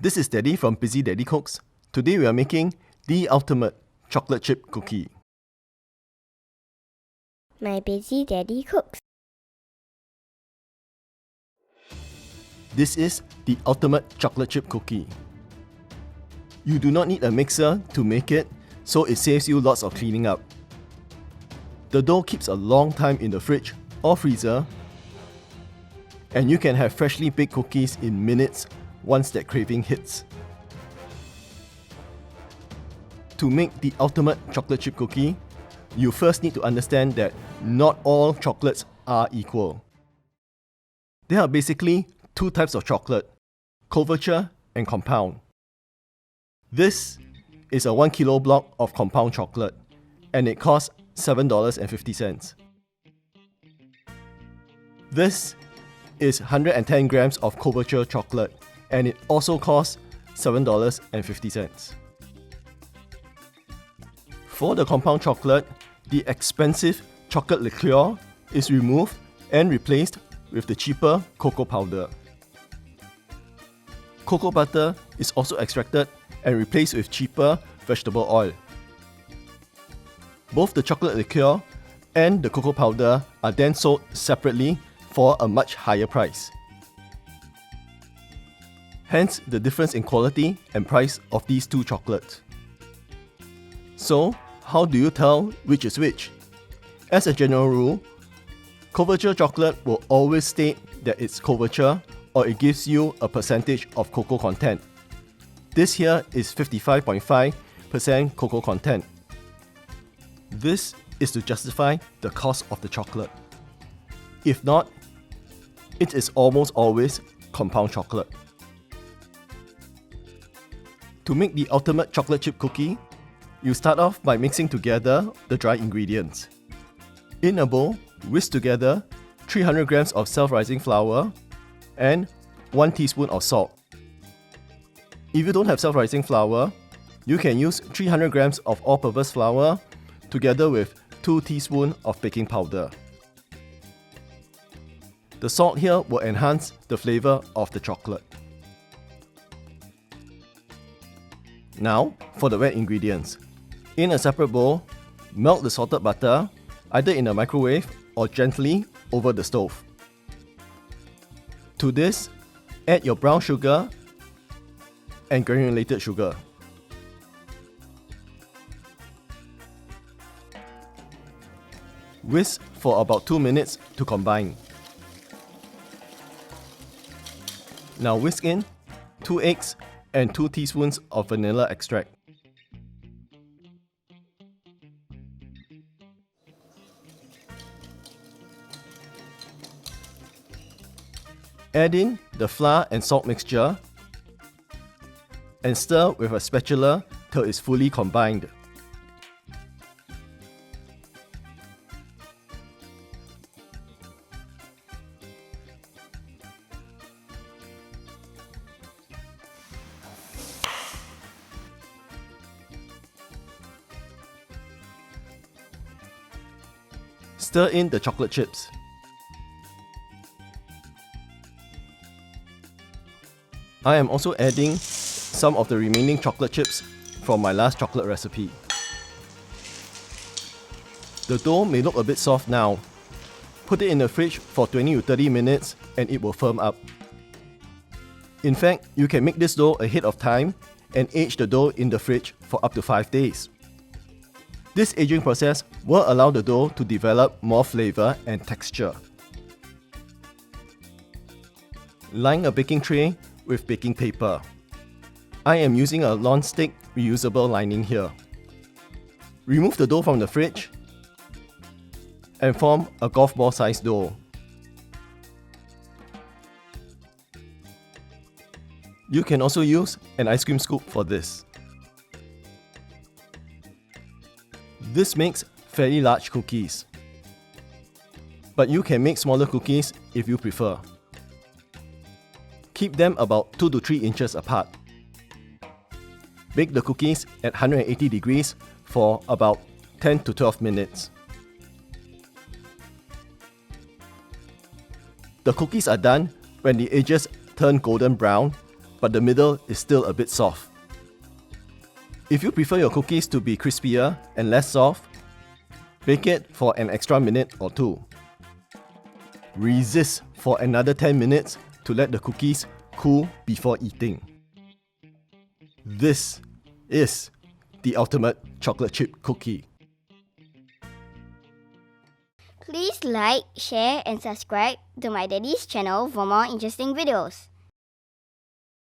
This is Daddy from Busy Daddy Cooks. Today we are making the ultimate chocolate chip cookie. My Busy Daddy Cooks. This is the ultimate chocolate chip cookie. You do not need a mixer to make it, so it saves you lots of cleaning up. The dough keeps a long time in the fridge or freezer, and you can have freshly baked cookies in minutes once that craving hits. To make the ultimate chocolate chip cookie, you first need to understand that not all chocolates are equal. There are basically two types of chocolate, couverture and compound. This is a 1 kilo block of compound chocolate, and it costs $7.50. This is 110 grams of couverture chocolate, and it also costs $7.50. For the compound chocolate, the expensive chocolate liqueur is removed and replaced with the cheaper cocoa powder. Cocoa butter is also extracted and replaced with cheaper vegetable oil. Both the chocolate liqueur and the cocoa powder are then sold separately for a much higher price. Hence the difference in quality and price of these two chocolates. So, how do you tell which is which? As a general rule, couverture chocolate will always state that it's couverture, or it gives you a percentage of cocoa content. This here is 55.5% cocoa content. This is to justify the cost of the chocolate. If not, it is almost always compound chocolate. To make the ultimate chocolate chip cookie, you start off by mixing together the dry ingredients. In a bowl, whisk together 300 grams of self-rising flour and 1 teaspoon of salt. If you don't have self-rising flour, you can use 300 grams of all-purpose flour together with 2 teaspoons of baking powder. The salt here will enhance the flavor of the chocolate. Now, for the wet ingredients. In a separate bowl, melt the salted butter, either in a microwave or gently over the stove. To this, add your brown sugar and granulated sugar. Whisk for about 2 minutes to combine. Now whisk in 2 eggs and 2 teaspoons of vanilla extract. Add in the flour and salt mixture and stir with a spatula till it's fully combined. Stir in the chocolate chips. I am also adding some of the remaining chocolate chips from my last chocolate recipe. The dough may look a bit soft now. Put it in the fridge for 20 to 30 minutes and it will firm up. In fact, you can make this dough ahead of time and age the dough in the fridge for up to 5 days. This aging process will allow the dough to develop more flavor and texture. Line a baking tray with baking paper. I am using a non-stick reusable lining here. Remove the dough from the fridge and form a golf ball sized dough. You can also use an ice cream scoop for this. This makes fairly large cookies, but you can make smaller cookies if you prefer. Keep them about 2 to 3 inches apart. Bake the cookies at 180 degrees for about 10 to 12 minutes. The cookies are done when the edges turn golden brown, but the middle is still a bit soft. If you prefer your cookies to be crispier and less soft, bake it for an extra minute or 2. Resist for another 10 minutes to let the cookies cool before eating. This is the ultimate chocolate chip cookie. Please like, share and subscribe to my daddy's channel for more interesting videos.